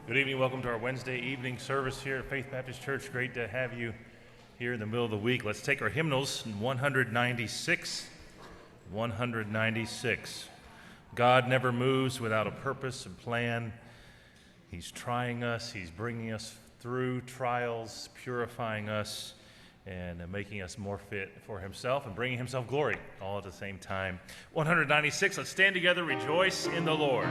Good evening. Welcome to our Wednesday evening service here at Faith Baptist Church. Great to have you here in the middle of the week. Let's take our hymnals. 196. 196. God never moves without a purpose and plan. He's trying us. He's bringing us through trials, purifying us, and making us more fit for himself and bringing himself glory all at the same time. 196. Let's stand together. Rejoice in the Lord.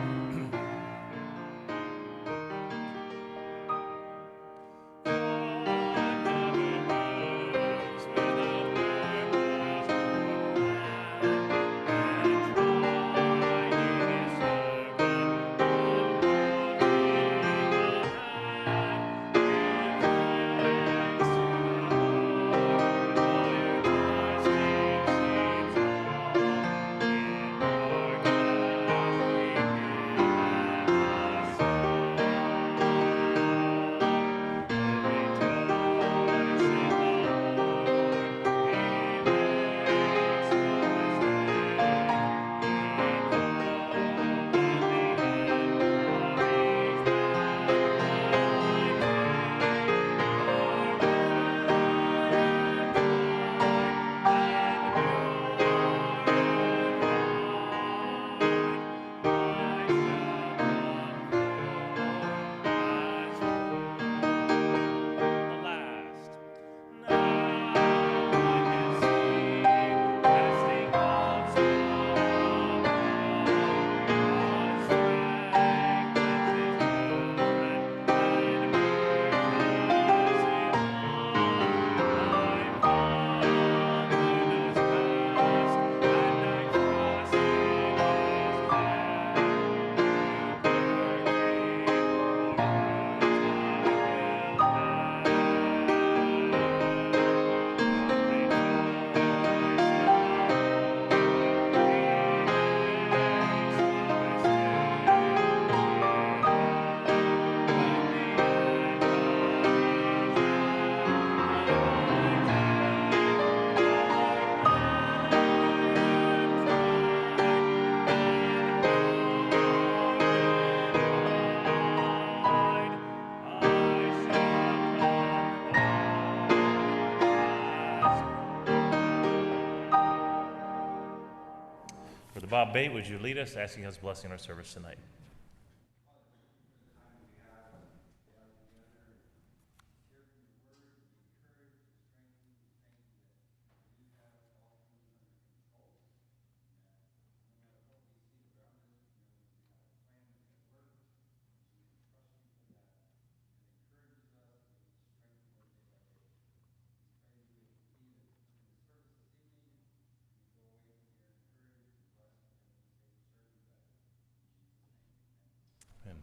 Bob Bate, would you lead us, asking us blessing our service tonight?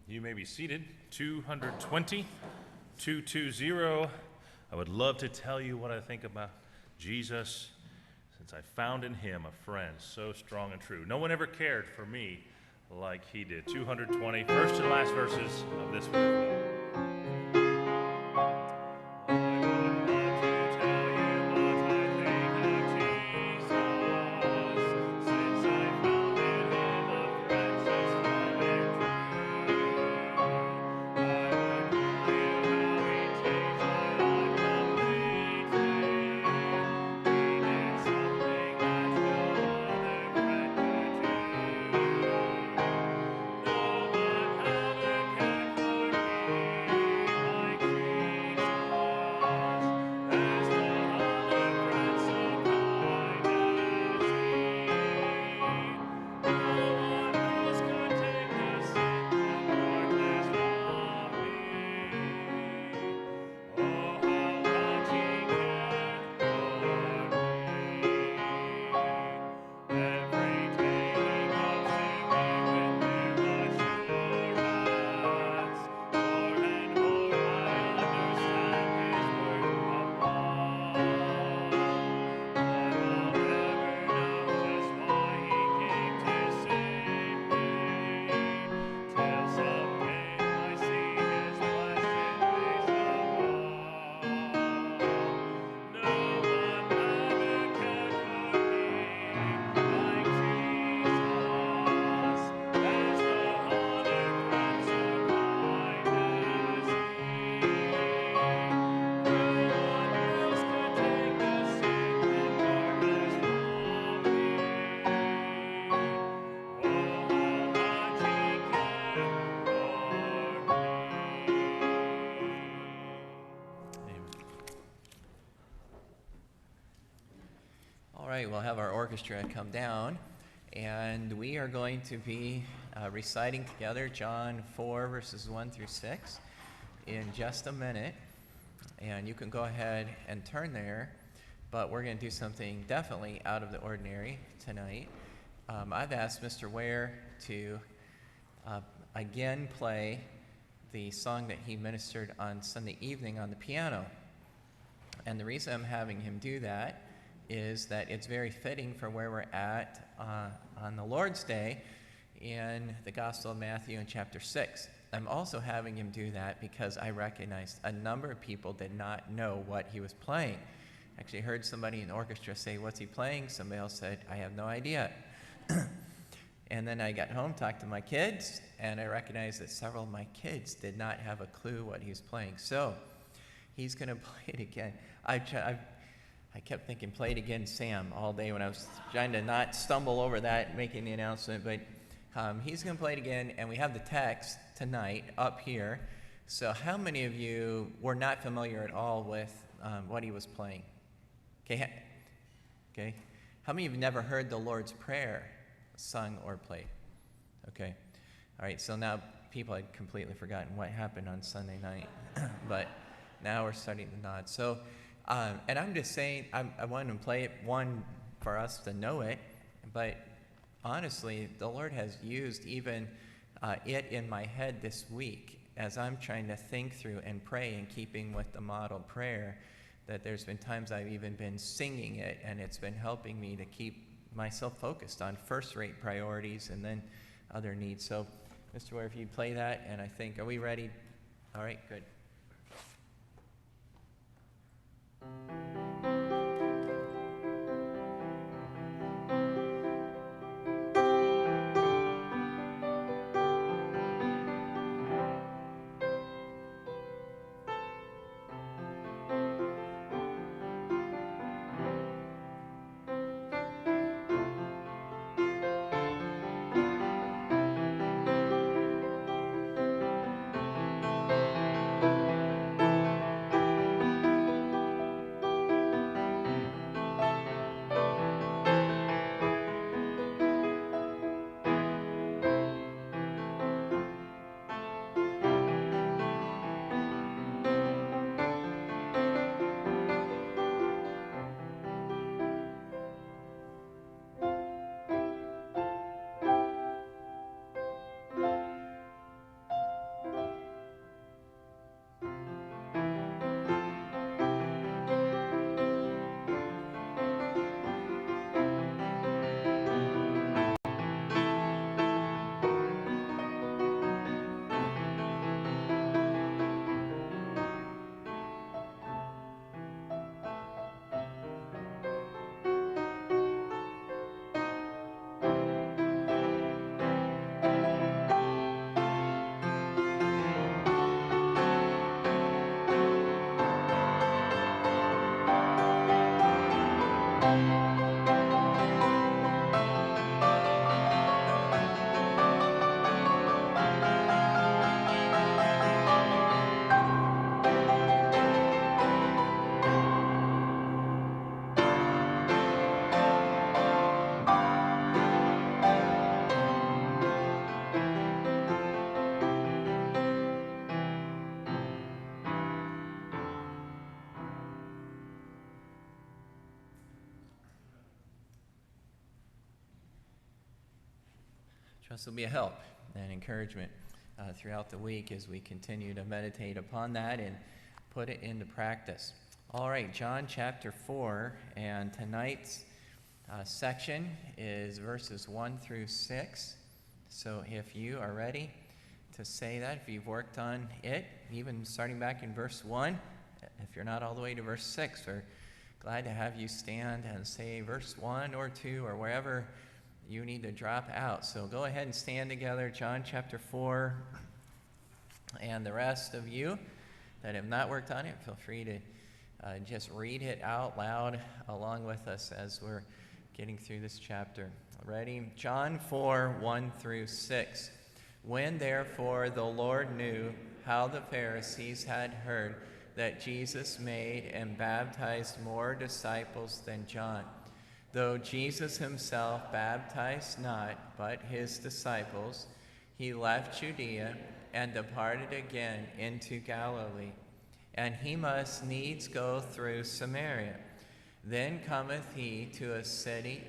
You may be seated. 220, 220. I would love to tell you what I think about Jesus, since I found in him a friend so strong and true. No one ever cared for me like he did. 220, first and last verses of this word. All right, we'll have our orchestra come down, and we are going to be reciting together John 4, verses 1 through 6 in just a minute. And you can go ahead and turn there, but we're going to do something definitely out of the ordinary tonight. I've asked Mr. Ware to again play the song that he ministered on Sunday evening on the piano. And the reason I'm having him do that is that it's very fitting for where we're at on the Lord's Day in the Gospel of Matthew in chapter 6. I'm also having him do that because I recognized a number of people did not know what he was playing. Actually heard somebody in the orchestra say, "What's he playing?" Somebody else said, "I have no idea." And then I got home, talked to my kids, and I recognized that several of my kids did not have a clue what he was playing. So he's going to play it again. I kept thinking, "Play it again, Sam," all day when I was trying to not stumble over that, making the announcement. But he's going to play it again, and we have the text tonight up here. So how many of you were not familiar at all with what he was playing? Okay. How many of you have never heard the Lord's Prayer sung or played? Okay. All right, so now people had completely forgotten what happened on Sunday night. But now we're starting to nod. So, and I'm just saying, I want to play it, one, for us to know it, but honestly, the Lord has used even it in my head this week as I'm trying to think through and pray in keeping with the model prayer, that there's been times I've even been singing it, and it's been helping me to keep myself focused on first-rate priorities and then other needs. So, Mr. Ware, if you'd play that, and I think, are we ready? All right, good. Trust will be a help and encouragement throughout the week as we continue to meditate upon that and put it into practice. All right, John chapter 4, and tonight's section is verses 1 through 6. So if you are ready to say that, if you've worked on it, even starting back in verse 1, if you're not all the way to verse 6, we're glad to have you stand and say verse 1 or 2 or wherever you need to drop out. So go ahead and stand together, John chapter 4. And the rest of you that have not worked on it, feel free to just read it out loud along with us as we're getting through this chapter. Ready? John 4, 1 through 6. When therefore the Lord knew how the Pharisees had heard that Jesus made and baptized more disciples than John, Though Jesus himself baptized not, but his disciples, he left Judea and departed again into Galilee. And he must needs go through Samaria. Then cometh he to a city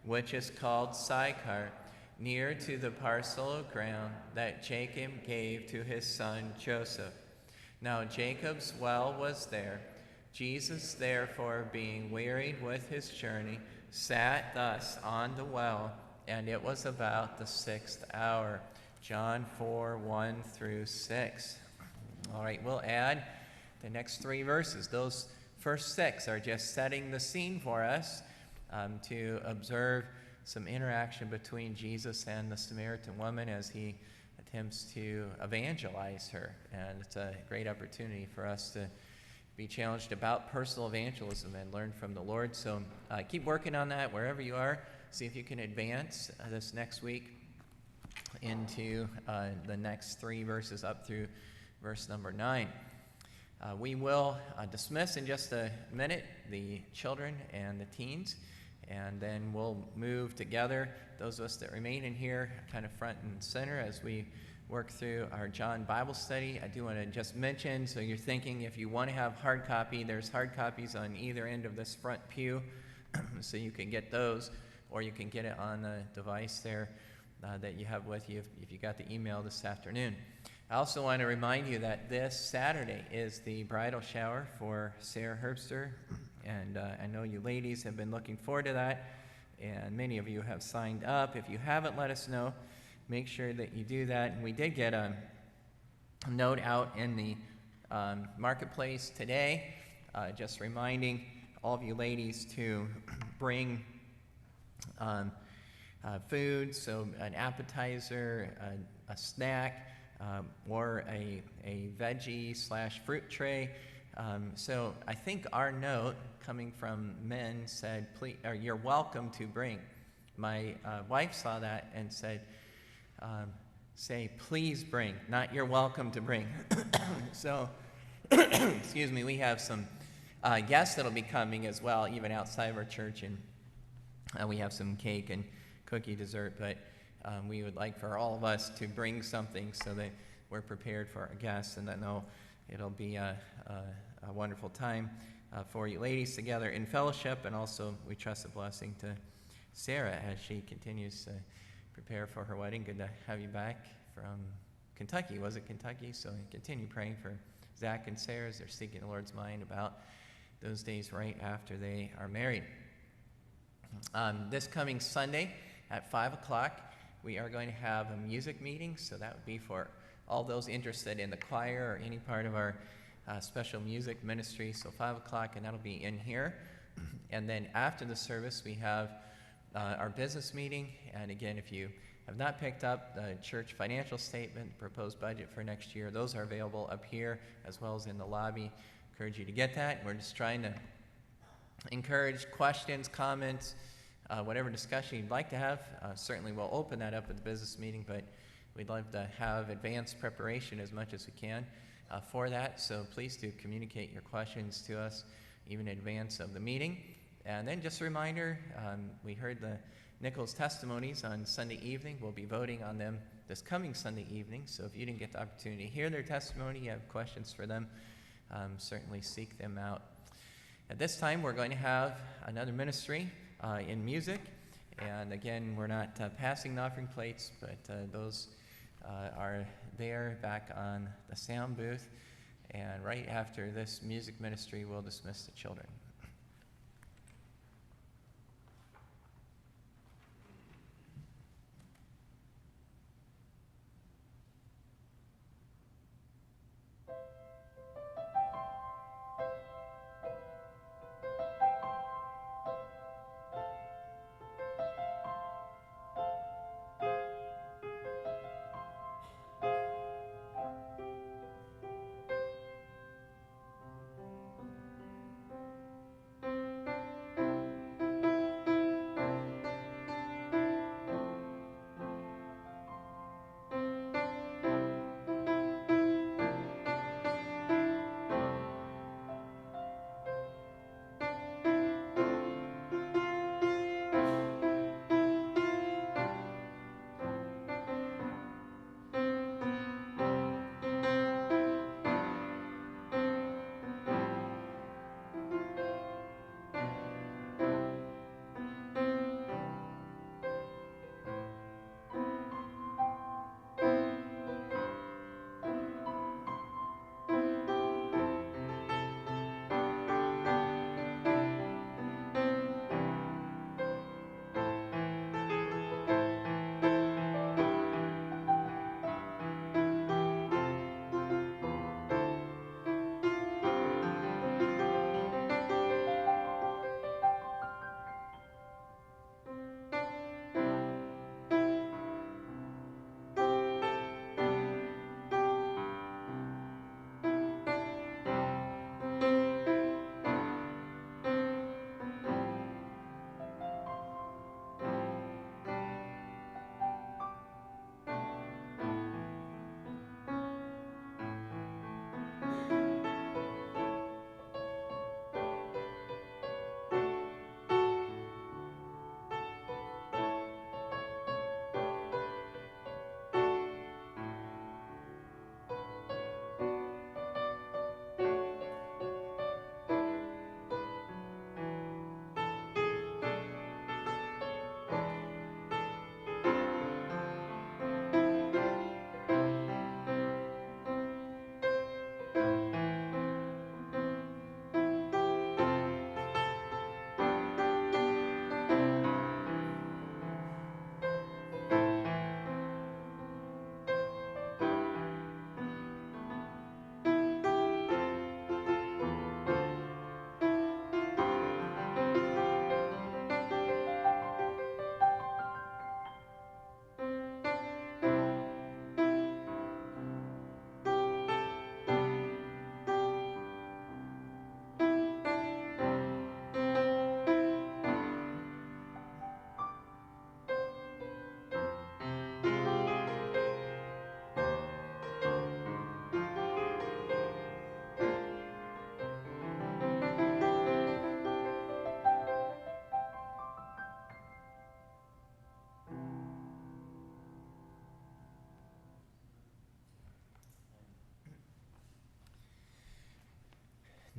which is called Sychar, near to the parcel of ground that Jacob gave to his son Joseph. Now Jacob's well was there. Jesus, therefore, being wearied with his journey, sat thus on the well, and it was about the 6th hour. John 4, 1 through 6. All right, we'll add the next 3 verses. Those first 6 are just setting the scene for us to observe some interaction between Jesus and the Samaritan woman as he attempts to evangelize her. And it's a great opportunity for us to be challenged about personal evangelism and learn from the Lord. So keep working on that wherever you are. See if you can advance this next week into the next 3 verses up through verse number 9. We will dismiss in just a minute the children and the teens, and then we'll move together, those of us that remain in here, kind of front and center as we work through our John Bible study. I do want to just mention, so you're thinking if you want to have hard copy, there's hard copies on either end of this front pew, so you can get those, or you can get it on the device there that you have with you if you got the email this afternoon. I also want to remind you that this Saturday is the bridal shower for Sarah Herbster, and I know you ladies have been looking forward to that, and many of you have signed up. If you haven't, let us know. Make sure that you do that. And we did get a note out in the marketplace today, just reminding all of you ladies to bring food, so an appetizer, a snack, or a veggie/fruit tray. So I think our note coming from men said, "Please, or you're welcome to bring." My wife saw that and said, say, "Please bring," not "you're welcome to bring." So, excuse me, we have some guests that'll be coming as well, even outside of our church, and we have some cake and cookie dessert, but we would like for all of us to bring something so that we're prepared for our guests, and I know it'll be a wonderful time for you ladies together in fellowship, and also we trust a blessing to Sarah as she continues to prepare for her wedding. Good to have you back from Kentucky. Was it Kentucky? So continue praying for Zach and Sarah as they're seeking the Lord's mind about those days right after they are married. This coming Sunday at 5 o'clock, we are going to have a music meeting, so that would be for all those interested in the choir or any part of our special music ministry. So 5 o'clock, and that'll be in here. And then after the service, we have our business meeting. And again, if you have not picked up the church financial statement, proposed budget for next year, those are available up here as well as in the lobby. Encourage you to get that. We're just trying to encourage questions, comments, whatever discussion you'd like to have. Certainly we'll open that up at the business meeting, but we'd love to have advanced preparation as much as we can for that. So please do communicate your questions to us even in advance of the meeting. And then just a reminder, we heard the Nichols testimonies on Sunday evening. We'll be voting on them this coming Sunday evening. So if you didn't get the opportunity to hear their testimony, you have questions for them, certainly seek them out. At this time, we're going to have another ministry in music. And again, we're not passing the offering plates, but those are there back on the sound booth. And right after this music ministry, we'll dismiss the children.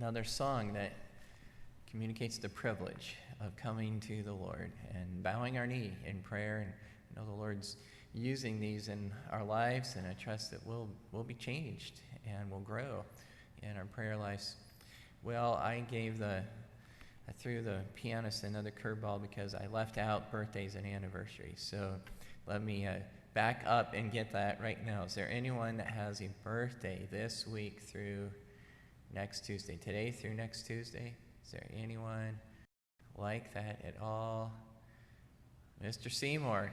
another song that communicates the privilege of coming to the Lord and bowing our knee in prayer. And I know the Lord's using these in our lives, and I trust that we'll be changed and we'll grow in our prayer lives. Well, I threw the pianist another curveball because I left out birthdays and anniversaries. So let me back up and get that right now. Is there anyone that has a birthday this week through next Tuesday? Today through next Tuesday? Is there anyone like that at all? Mr. Seymour,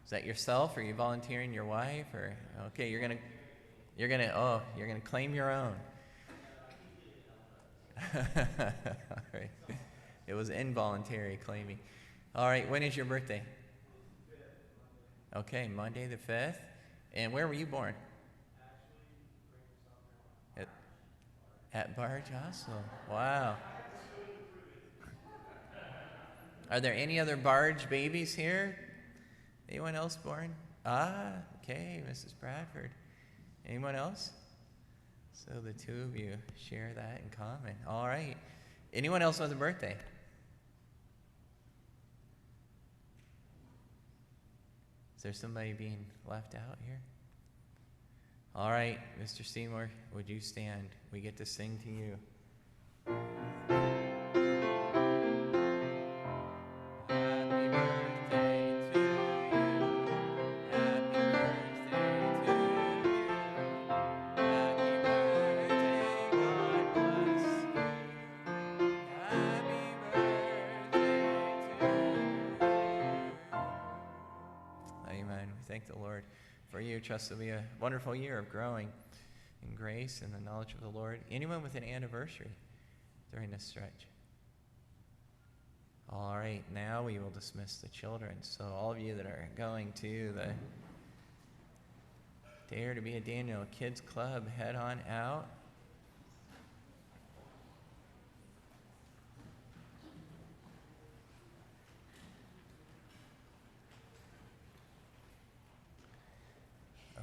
is that yourself? Or are you volunteering your wife? Or okay, you're gonna claim your own. All right. It was involuntary claiming. All right, when is your birthday? Okay, Monday the 5th. And where were you born? At Bar Jostle. Wow. Are there any other Barge babies here? Anyone else born? Okay, Mrs. Bradford. Anyone else? So the two of you share that in common. All right. Anyone else with a birthday? Is there somebody being left out here? All right, Mr. Seymour, would you stand? We get to sing to you. Happy birthday to you. Happy birthday to you. Happy birthday, God bless you. Happy birthday to you. Amen. We thank the Lord for you. Trust it'll be a wonderful year of growing in grace and the knowledge of the Lord. Anyone with an anniversary during this stretch? All right, now we will dismiss the children. So all of you that are going to the Dare to be a Daniel Kids Club, head on out.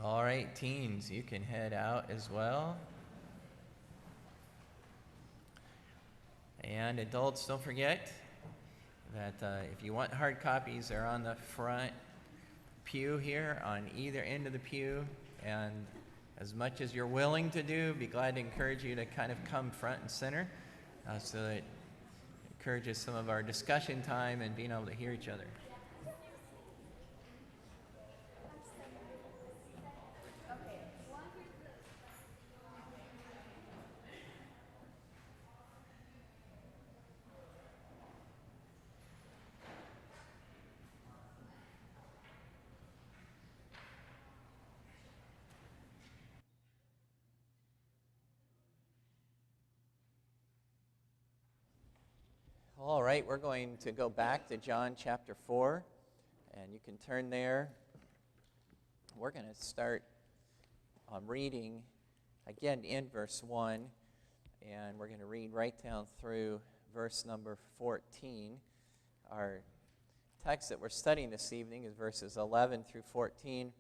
All right, teens, you can head out as well. And adults, don't forget that if you want hard copies, they're on the front pew here on either end of the pew. And as much as you're willing to do, be glad to encourage you to kind of come front and center so that it encourages some of our discussion time and being able to hear each other. All right, we're going to go back to John chapter 4, and you can turn there. We're going to start reading again in verse 1, and we're going to read right down through verse number 14. Our text that we're studying this evening is verses 11 through 14,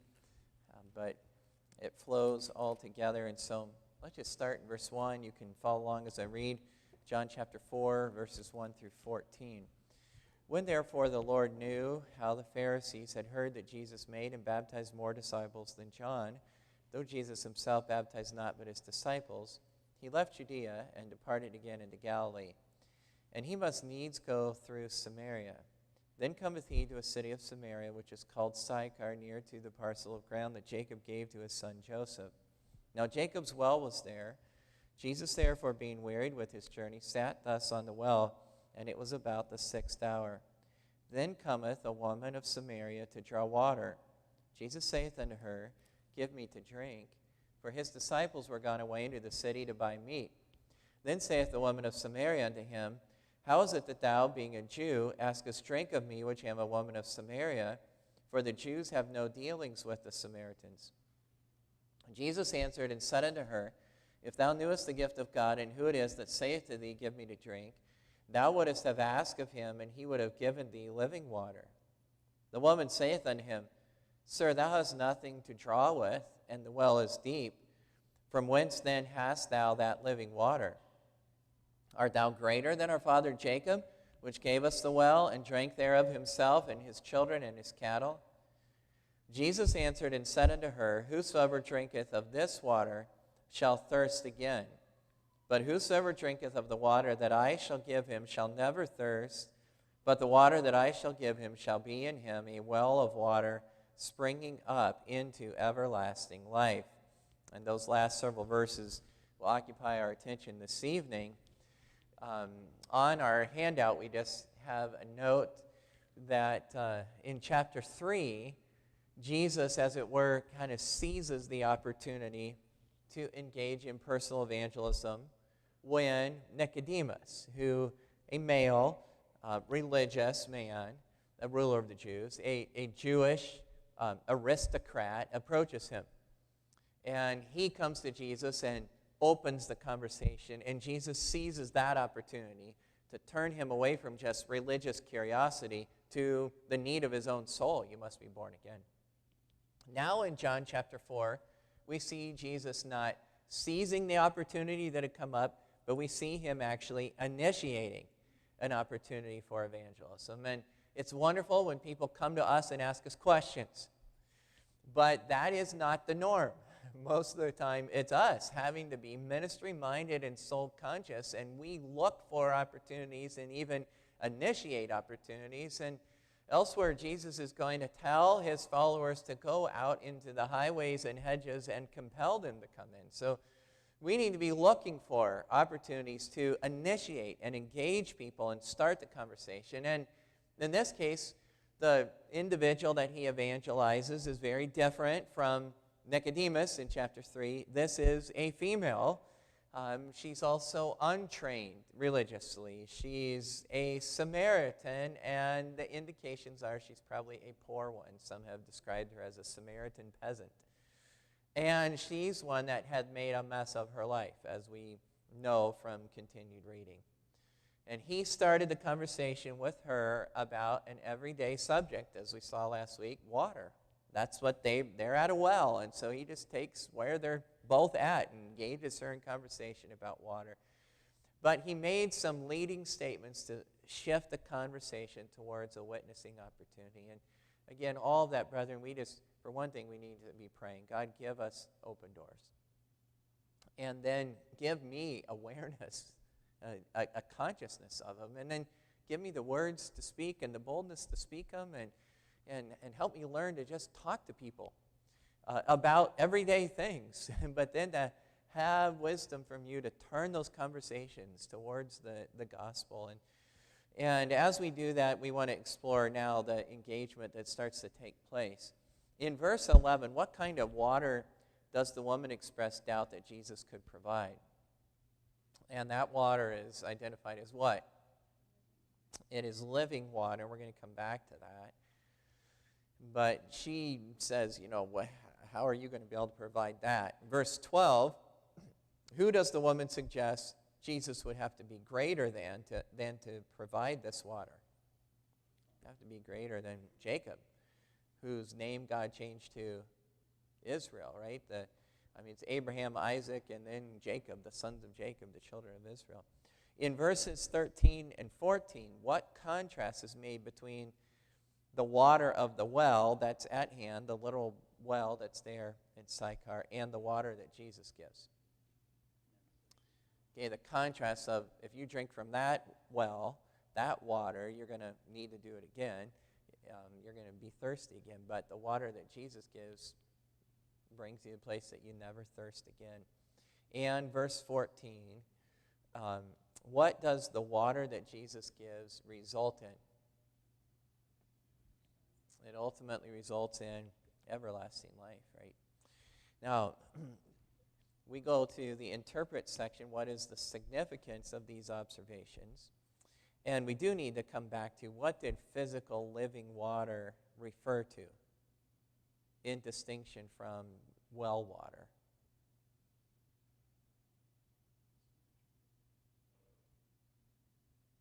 but it flows all together, and so let's just start in verse 1. You can follow along as I read. John chapter 4, verses 1 through 14. When therefore the Lord knew how the Pharisees had heard that Jesus made and baptized more disciples than John, though Jesus himself baptized not but his disciples, he left Judea and departed again into Galilee. And he must needs go through Samaria. Then cometh he to a city of Samaria, which is called Sychar, near to the parcel of ground that Jacob gave to his son Joseph. Now Jacob's well was there. Jesus, therefore, being wearied with his journey, sat thus on the well, and it was about the 6th hour. Then cometh a woman of Samaria to draw water. Jesus saith unto her, Give me to drink. For his disciples were gone away into the city to buy meat. Then saith the woman of Samaria unto him, How is it that thou, being a Jew, askest drink of me, which am a woman of Samaria? For the Jews have no dealings with the Samaritans. And Jesus answered and said unto her, If thou knewest the gift of God, and who it is that saith to thee, Give me to drink, thou wouldest have asked of him, and he would have given thee living water. The woman saith unto him, Sir, thou hast nothing to draw with, and the well is deep. From whence then hast thou that living water? Art thou greater than our father Jacob, which gave us the well, and drank thereof himself, and his children, and his cattle? Jesus answered and said unto her, Whosoever drinketh of this water shall thirst again. But whosoever drinketh of the water that I shall give him shall never thirst, but the water that I shall give him shall be in him a well of water springing up into everlasting life. And those last several verses will occupy our attention this evening. On our handout, we just have a note that in chapter 3, Jesus, as it were, kind of seizes the opportunity to engage in personal evangelism when Nicodemus, a male, religious man, a ruler of the Jews, a Jewish aristocrat, approaches him. And he comes to Jesus and opens the conversation, and Jesus seizes that opportunity to turn him away from just religious curiosity to the need of his own soul. You must be born again. Now in John chapter 4, we see Jesus not seizing the opportunity that had come up, but we see him actually initiating an opportunity for evangelism. And it's wonderful when people come to us and ask us questions, but that is not the norm. Most of the time, it's us having to be ministry-minded and soul-conscious, and we look for opportunities and even initiate opportunities. And elsewhere, Jesus is going to tell his followers to go out into the highways and hedges and compel them to come in. So we need to be looking for opportunities to initiate and engage people and start the conversation. And in this case, the individual that he evangelizes is very different from Nicodemus in chapter 3. This is a female. She's also untrained religiously. She's a Samaritan, and the indications are she's probably a poor one. Some have described her as a Samaritan peasant. And she's one that had made a mess of her life, as we know from continued reading. And he started the conversation with her about an everyday subject, as we saw last week, water. That's what they're at a well, and so he just takes where they're both at and engages her in conversation about water. But he made some leading statements to shift the conversation towards a witnessing opportunity. And again, all of that, brethren, for one thing, we need to be praying, God, give us open doors. And then give me awareness, a consciousness of them. And then give me the words to speak and the boldness to speak them, and help me learn to just talk to people about everyday things, but then to have wisdom from you to turn those conversations towards the gospel. And as we do that, we want to explore now the engagement that starts to take place. In verse 11, what kind of water does the woman express doubt that Jesus could provide? And that water is identified as what? It is living water. We're going to come back to that. But she says, how are you going to be able to provide that? Verse 12, who does the woman suggest Jesus would have to be greater than to provide this water? Have to be greater than Jacob, whose name God changed to Israel, right? It's Abraham, Isaac, and then Jacob, the sons of Jacob, the children of Israel. In verses 13 and 14, what contrast is made between the water of the well that's at hand, the little well that's there in Sychar, and the water that Jesus gives? Okay, the contrast of if you drink from that well, that water, you're going to need to do it again. You're going to be thirsty again. But the water that Jesus gives brings you to a place that you never thirst again. And verse 14, what does the water that Jesus gives result in? It ultimately results in everlasting life, right? Now, we go to the interpret section. What is the significance of these observations? And we do need to come back to what did physical living water refer to in distinction from well water?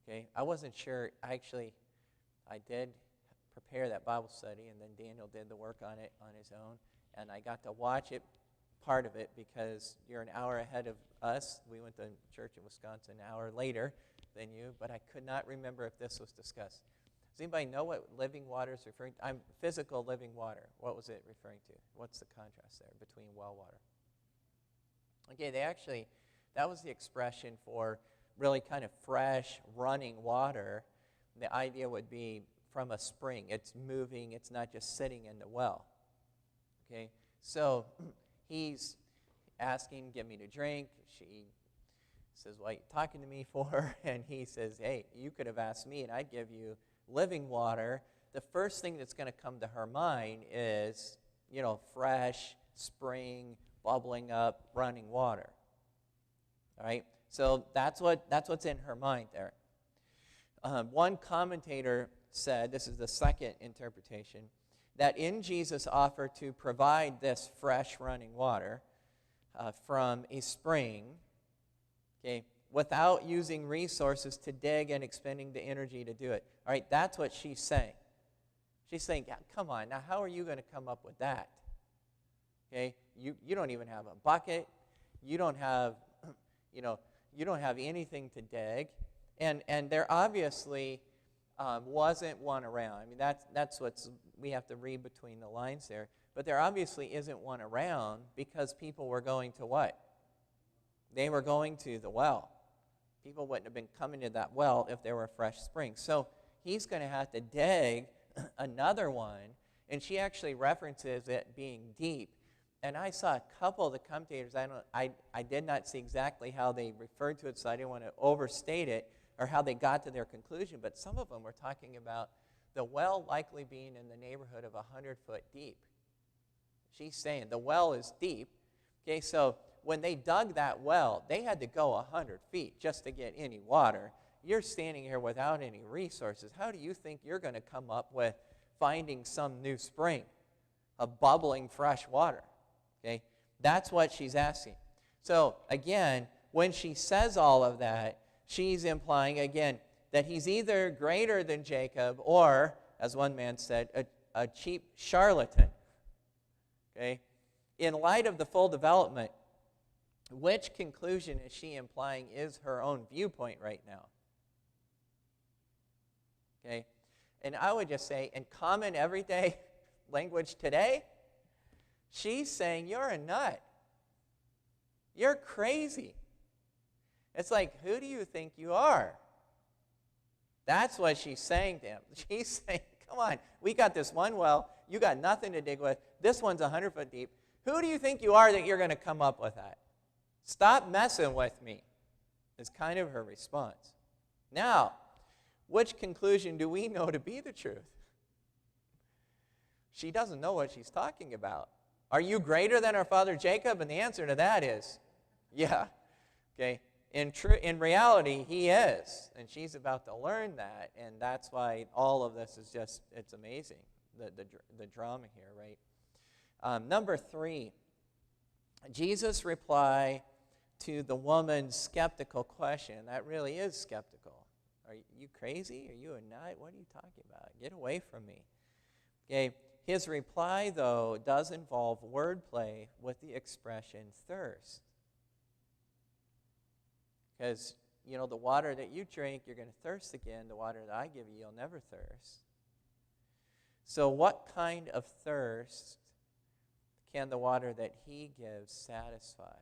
Okay, I wasn't sure. I did prepare that Bible study, and then Daniel did the work on it on his own, and I got to watch it part of it because you're an hour ahead of us. We went to church in Wisconsin an hour later than you, but I could not remember if this was discussed. Does anybody know what living water is referring to? Physical living water. What was it referring to? What's the contrast there between well water? Okay, that was the expression for really kind of fresh, running water. The idea would be from a spring. It's moving. It's not just sitting in the well. Okay, so he's asking, give me to drink. She says, what are you talking to me for? And he says, hey, you could have asked me, and I'd give you living water. The first thing that's going to come to her mind is, fresh, spring, bubbling up, running water. All right? So that's what's in her mind there. One commentator said, this is the second interpretation, that in Jesus' offer to provide this fresh running water from a spring, okay, without using resources to dig and expending the energy to do it. All right, that's what she's saying. She's saying, yeah, come on, now how are you going to come up with that? Okay, you don't even have a bucket. You don't have, you don't have anything to dig. And there obviously wasn't one around. I mean, that's what we have to read between the lines there. But there obviously isn't one around because people were going to what? They were going to the well. People wouldn't have been coming to that well if there were fresh springs. So he's going to have to dig another one. And she actually references it being deep. And I saw a couple of the commentators. I did not see exactly how they referred to it, so I didn't want to overstate it or how they got to their conclusion. But some of them were talking about the well likely being in the neighborhood of 100 foot deep. She's saying the well is deep. Okay, so when they dug that well, they had to go 100 feet just to get any water. You're standing here without any resources. How do you think you're going to come up with finding some new spring of bubbling fresh water? Okay, that's what she's asking. So again, when she says all of that, she's implying, again, that he's either greater than Jacob or, as one man said, a cheap charlatan. Okay? In light of the full development, which conclusion is she implying is her own viewpoint right now? Okay? And I would just say, in common everyday language today, she's saying, you're a nut. You're crazy. It's like, who do you think you are? That's what she's saying to him. She's saying, come on, we got this one well. You got nothing to dig with. This one's 100 foot deep. Who do you think you are that you're going to come up with that? Stop messing with me, is kind of her response. Now, which conclusion do we know to be the truth? She doesn't know what she's talking about. Are you greater than our father Jacob? And the answer to that is, yeah. Okay. In reality, he is. And she's about to learn that. And that's why all of this is just, it's amazing, the drama here, right? Number 3, Jesus' reply to the woman's skeptical question. That really is skeptical. Are you crazy? Are you a nut? What are you talking about? Get away from me. Okay. His reply, though, does involve wordplay with the expression thirst. Because, the water that you drink, you're going to thirst again. The water that I give you, you'll never thirst. So what kind of thirst can the water that he gives satisfy?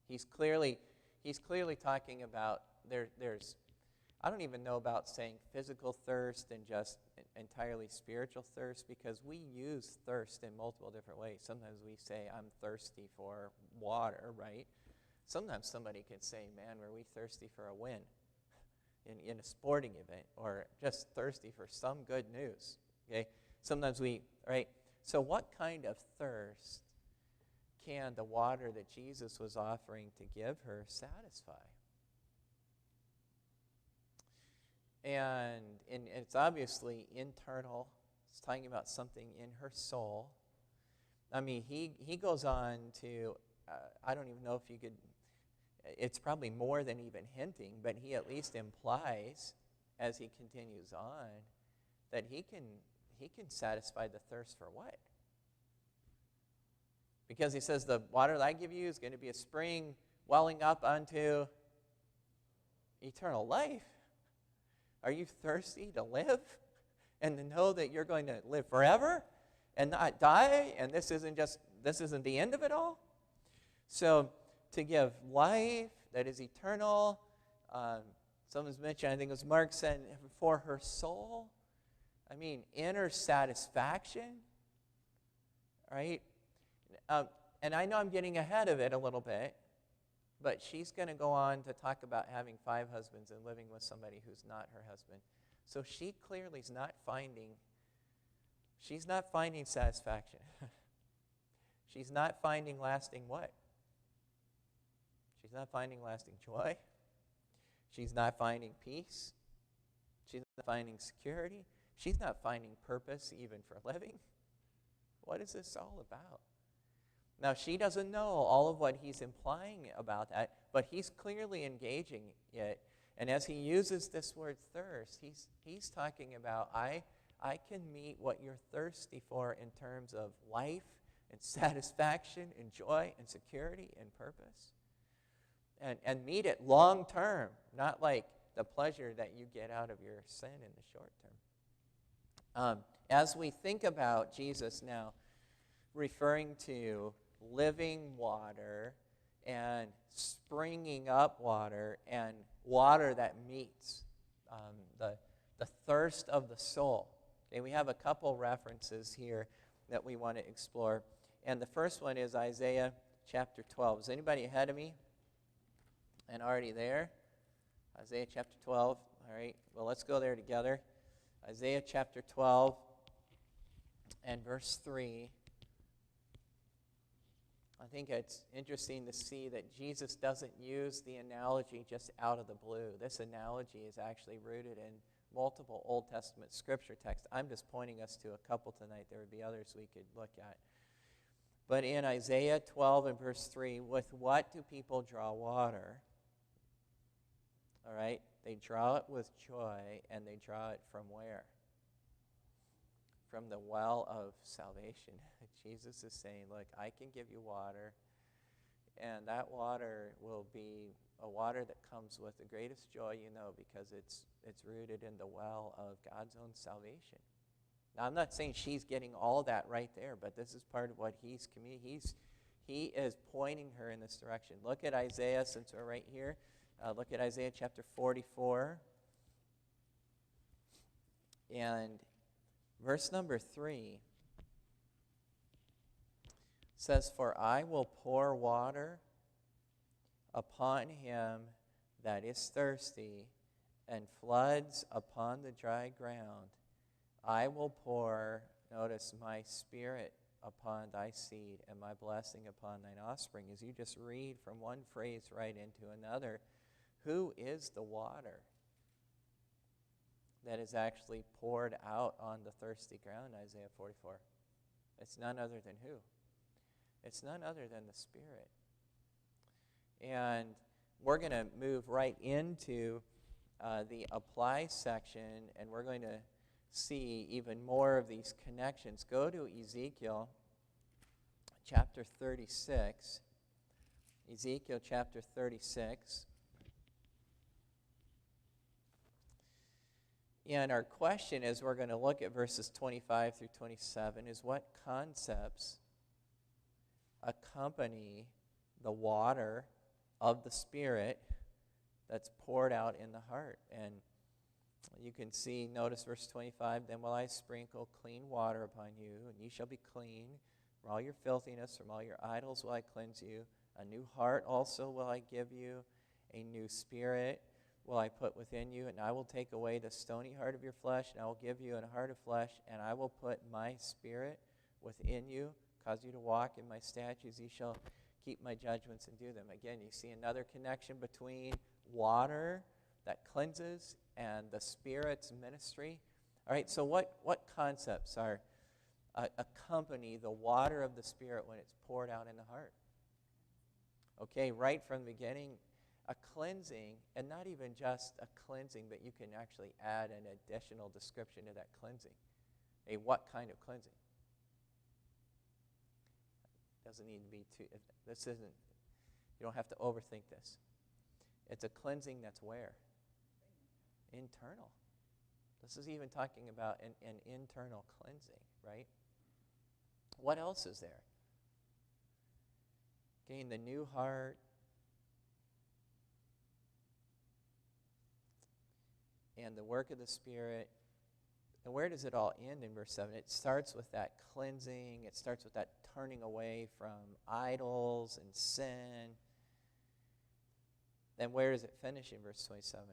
He's clearly talking about, there's, I don't even know about saying physical thirst and just entirely spiritual thirst, because we use thirst in multiple different ways. Sometimes we say, I'm thirsty for water, right? Sometimes somebody can say, man, were we thirsty for a win in a sporting event, or just thirsty for some good news, okay? Sometimes right? So what kind of thirst can the water that Jesus was offering to give her satisfy? And it's obviously internal. It's talking about something in her soul. I mean, he goes on to, I don't even know if you could, it's probably more than even hinting, but he at least implies, as he continues on, that he can satisfy the thirst for what? Because he says, the water that I give you is going to be a spring welling up unto eternal life. Are you thirsty to live and to know that you're going to live forever and not die, and this isn't the end of it all? So to give life that is eternal, someone's mentioned, I think it was Mark said, for her soul. I mean, inner satisfaction, right? And I know I'm getting ahead of it a little bit, but she's going to go on to talk about having 5 husbands and living with somebody who's not her husband. So she clearly is not finding satisfaction. She's not finding lasting what? She's not finding lasting joy. She's not finding peace. She's not finding security. She's not finding purpose even for living. What is this all about? Now, she doesn't know all of what he's implying about that, but he's clearly engaging it. And as he uses this word thirst, he's talking about, I can meet what you're thirsty for in terms of life and satisfaction and joy and security and purpose. And meet it long term, not like the pleasure that you get out of your sin in the short term. As we think about Jesus now referring to living water and springing up water and water that meets the thirst of the soul. Okay, we have a couple references here that we want to explore. And the first one is Isaiah chapter 12. Is anybody ahead of me and already there? Isaiah chapter 12. All right, well, let's go there together. Isaiah chapter 12 and verse 3. I think it's interesting to see that Jesus doesn't use the analogy just out of the blue. This analogy is actually rooted in multiple Old Testament scripture texts. I'm just pointing us to a couple tonight. There would be others we could look at. But in Isaiah 12 and verse 3, with what do people draw water? All right, they draw it with joy, and they draw it from where? From the well of salvation. Jesus is saying, look, I can give you water, and that water will be a water that comes with the greatest joy you know, because it's rooted in the well of God's own salvation. Now, I'm not saying she's getting all that right there, but this is part of what he is pointing her in this direction. Look at Isaiah, since we're right here. Look at Isaiah chapter 44. And verse number 3 says, for I will pour water upon him that is thirsty, and floods upon the dry ground. I will pour, notice, my spirit upon thy seed and my blessing upon thine offspring. As you just read from one phrase right into another, who is the water that is actually poured out on the thirsty ground, Isaiah 44? It's none other than who? It's none other than the Spirit. And we're going to move right into the apply section, and we're going to see even more of these connections. Go to Ezekiel chapter 36. Ezekiel chapter 36. And our question, as we're going to look at verses 25 through 27, is what concepts accompany the water of the Spirit that's poured out in the heart. And you can see, notice verse 25, then will I sprinkle clean water upon you, and ye shall be clean. From all your filthiness, from all your idols will I cleanse you. A new heart also will I give you, a new spirit will I put within you, and I will take away the stony heart of your flesh, and I will give you a heart of flesh, and I will put my spirit within you, cause you to walk in my statutes. Ye shall keep my judgments and do them. Again, you see another connection between water that cleanses and the Spirit's ministry. All right, so what concepts are accompany the water of the Spirit when it's poured out in the heart? Okay, right from the beginning, a cleansing, and not even just a cleansing, but you can actually add an additional description to that cleansing. What kind of cleansing? doesn't need to be too, this isn't, you don't have to overthink this. It's a cleansing that's where? Internal. This is even talking about an internal cleansing, right? What else is there? Gain the new heart. And the work of the Spirit. And where does it all end in verse 7? It starts with that cleansing. It starts with that turning away from idols and sin. Then where does it finish in verse 27?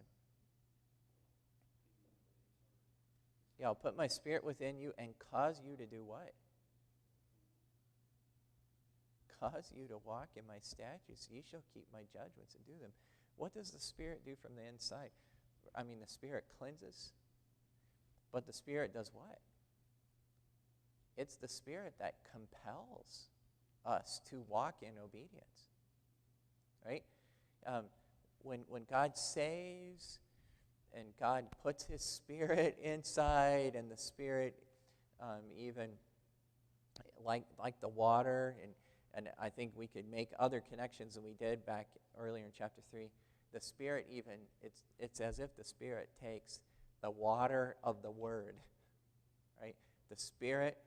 Yeah, I'll put my Spirit within you and cause you to do what? Cause you to walk in my statutes. Ye shall keep my judgments and do them. What does the Spirit do from the inside? I mean, the Spirit cleanses, but the Spirit does what? It's the Spirit that compels us to walk in obedience, right? When God saves and God puts His Spirit inside, and the Spirit even like the water, and I think we could make other connections than we did back earlier in chapter 3. The Spirit even, it's as if the Spirit takes the water of the Word, right? The Spirit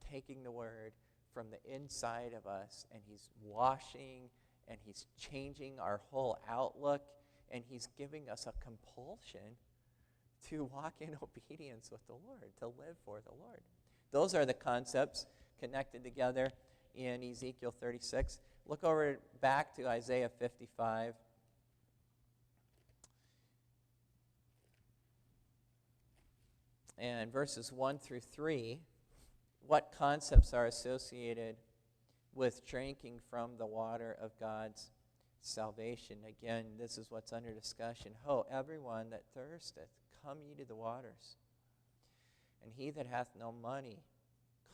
taking the Word from the inside of us, and He's washing, and He's changing our whole outlook, and He's giving us a compulsion to walk in obedience with the Lord, to live for the Lord. Those are the concepts connected together in Ezekiel 36. Look over back to Isaiah 55. And verses 1 through 3, what concepts are associated with drinking from the water of God's salvation? Again, this is what's under discussion. Ho, everyone that thirsteth, come ye to the waters. And he that hath no money,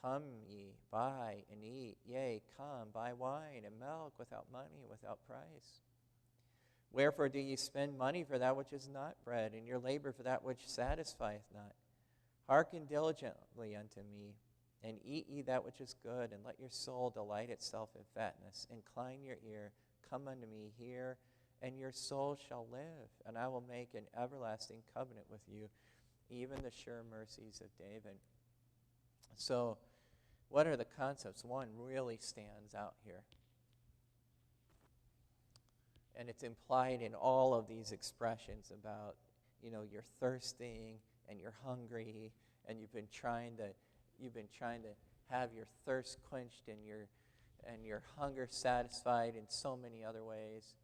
come ye, buy and eat. Yea, come, buy wine and milk without money and without price. Wherefore do ye spend money for that which is not bread, and your labor for that which satisfieth not? Hearken diligently unto me, and eat ye that which is good, and let your soul delight itself in fatness. Incline your ear, come unto me, hear, and your soul shall live, and I will make an everlasting covenant with you, even the sure mercies of David. So, what are the concepts? One really stands out here. And it's implied in all of these expressions about, you're thirsting and you're hungry, and you've been trying to have your thirst quenched and your hunger satisfied in so many other ways.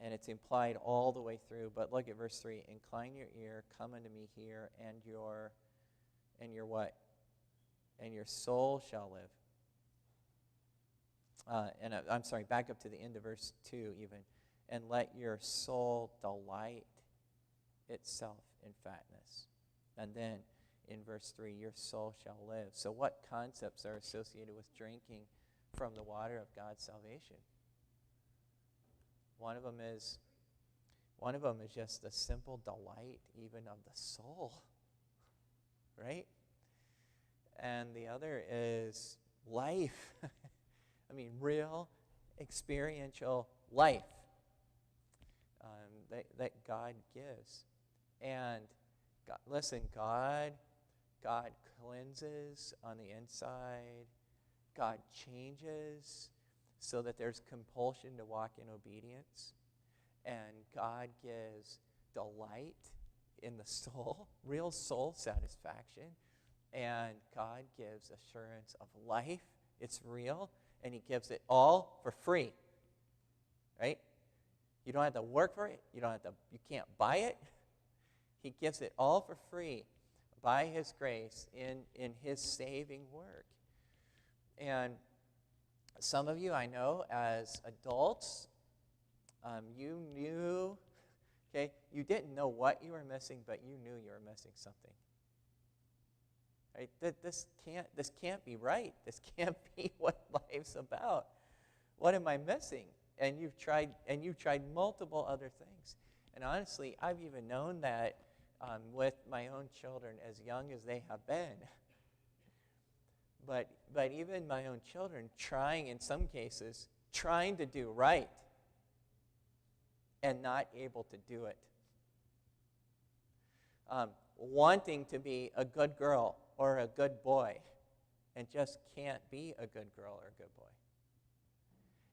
And it's implied all the way through. But look at verse 3. Incline your ear, come unto me here, and your what? And your soul shall live. I'm sorry, back up to the end of verse 2 even. And let your soul delight itself in fatness. And then in verse 3, your soul shall live. So what concepts are associated with drinking from the water of God's salvation? One of them is just the simple delight even of the soul, right? And the other is life. I mean, real experiential life that God gives. And God, listen, God cleanses on the inside. God changes so that there's compulsion to walk in obedience. And God gives delight in the soul, real soul satisfaction. And God gives assurance of life. It's real. And He gives it all for free. Right? You don't have to work for it. You can't buy it. He gives it all for free by His grace in His saving work. And some of you, I know, as adults, you knew, you didn't know what you were missing, but you knew you were missing something. Right? This can't be right. This can't be what life's about. What am I missing? And you've tried multiple other things. And honestly, I've even known that with my own children, as young as they have been, But even my own children trying, in some cases, trying to do right and not able to do it. Wanting to be a good girl or a good boy and just can't be a good girl or a good boy.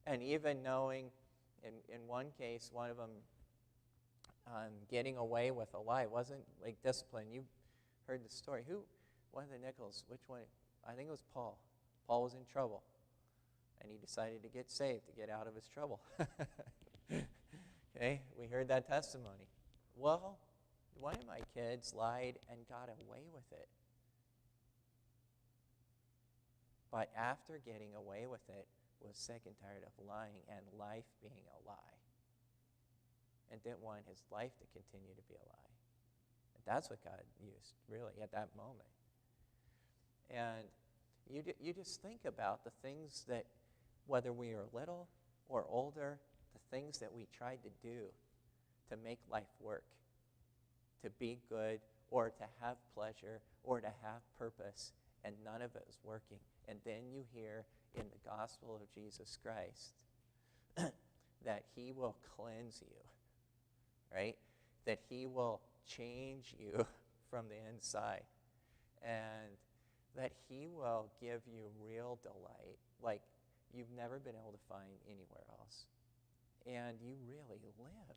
And even knowing, in one case, one of them getting away with a lie. It wasn't like discipline. You heard the story. One of the Nichols, which one? I think it was Paul. Paul was in trouble, and he decided to get saved, to get out of his trouble. Okay, we heard that testimony. Well, one of my kids lied and got away with it. But after getting away with it, was sick and tired of lying and life being a lie. And didn't want his life to continue to be a lie. And that's what God used, really, at that moment. And you just think about the things that, whether we are little or older, the things that we tried to do to make life work, to be good, or to have pleasure, or to have purpose, and none of it was working. And then you hear in the gospel of Jesus Christ that he will cleanse you, right? That he will change you from the inside, and that he will give you real delight like you've never been able to find anywhere else. And you really live.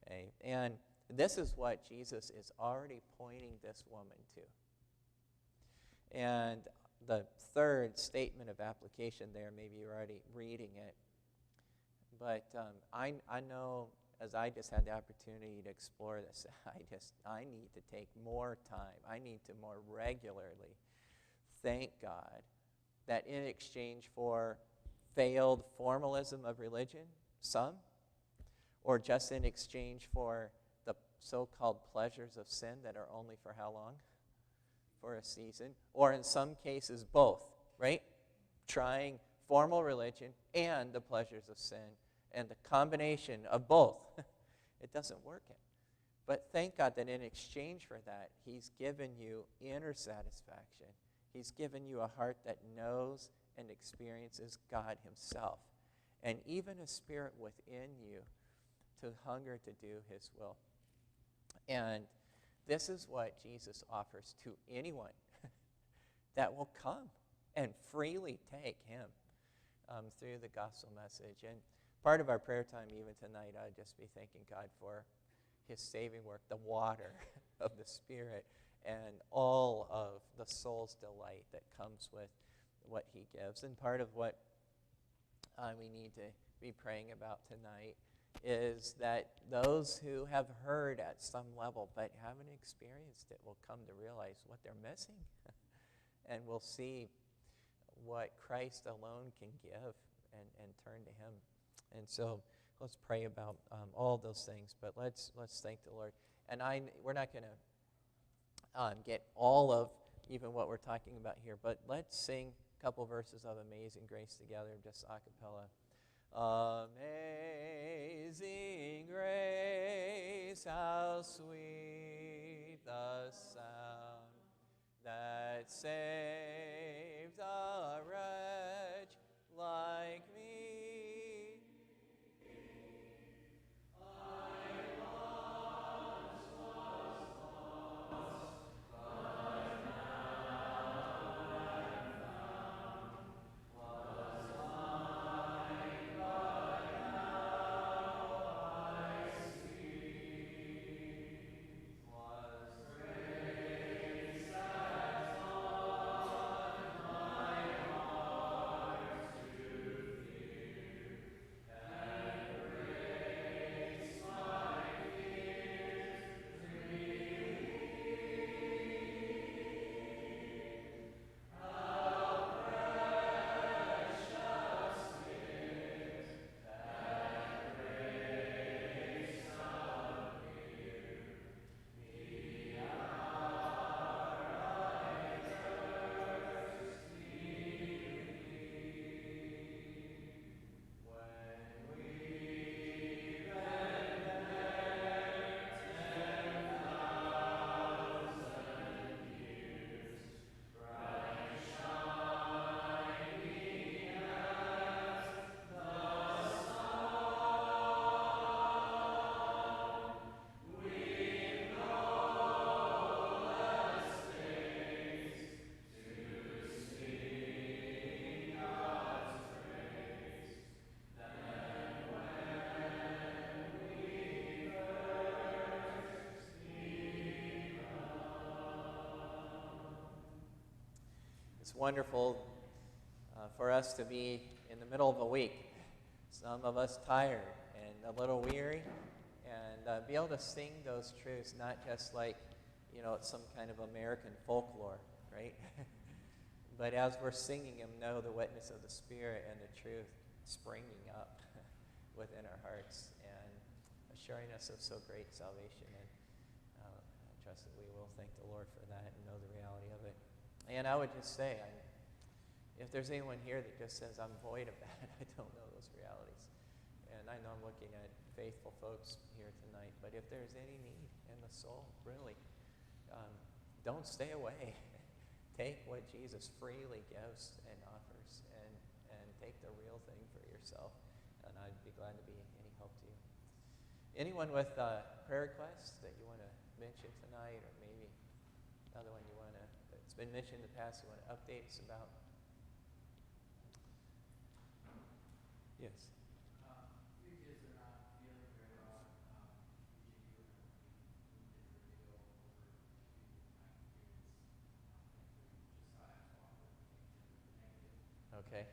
Okay? And this is what Jesus is already pointing this woman to. And the third statement of application there, maybe you're already reading it, but I know, as I just had the opportunity to explore this, I need to take more time. I need to more regularly thank God that in exchange for failed formalism of religion, some, or just in exchange for the so-called pleasures of sin that are only for how long? For a season, or in some cases both, right? Trying formal religion and the pleasures of sin, and the combination of both, it doesn't work. But thank God that in exchange for that, he's given you inner satisfaction. He's given you a heart that knows and experiences God himself, and even a spirit within you to hunger to do his will. And this is what Jesus offers to anyone that will come and freely take him through the gospel message. And part of our prayer time even tonight, I'd just be thanking God for his saving work, the water of the Spirit, and all of the soul's delight that comes with what he gives. And part of what we need to be praying about tonight is that those who have heard at some level but haven't experienced it will come to realize what they're missing and will see what Christ alone can give and turn to him. And so let's pray about all those things, but let's thank the Lord. And we're not going to get all of even what we're talking about here, but let's sing a couple verses of Amazing Grace together, just a cappella. Amazing grace, how sweet the sound that saved a wretch like me. It's wonderful for us to be in the middle of a week, some of us tired and a little weary, and be able to sing those truths, not just like, it's some kind of American folklore, right? But as we're singing them, know the witness of the Spirit and the truth springing up within our hearts and assuring us of so great salvation. And I trust that we will thank the Lord for that and know the reality of it. And I would just say, if there's anyone here that just says, I'm void of that, I don't know those realities. And I know I'm looking at faithful folks here tonight, but if there's any need in the soul, really, don't stay away. Take what Jesus freely gives and offers, and take the real thing for yourself. And I'd be glad to be any help to you. Anyone with prayer requests that you want to mention tonight, or maybe another one that's been mentioned in the past you want to update us about? Yes. Your kids are not feeling very well. Usually you and kids are to go over to my kids. Thankfully, just saw it, so I'm negative. Okay.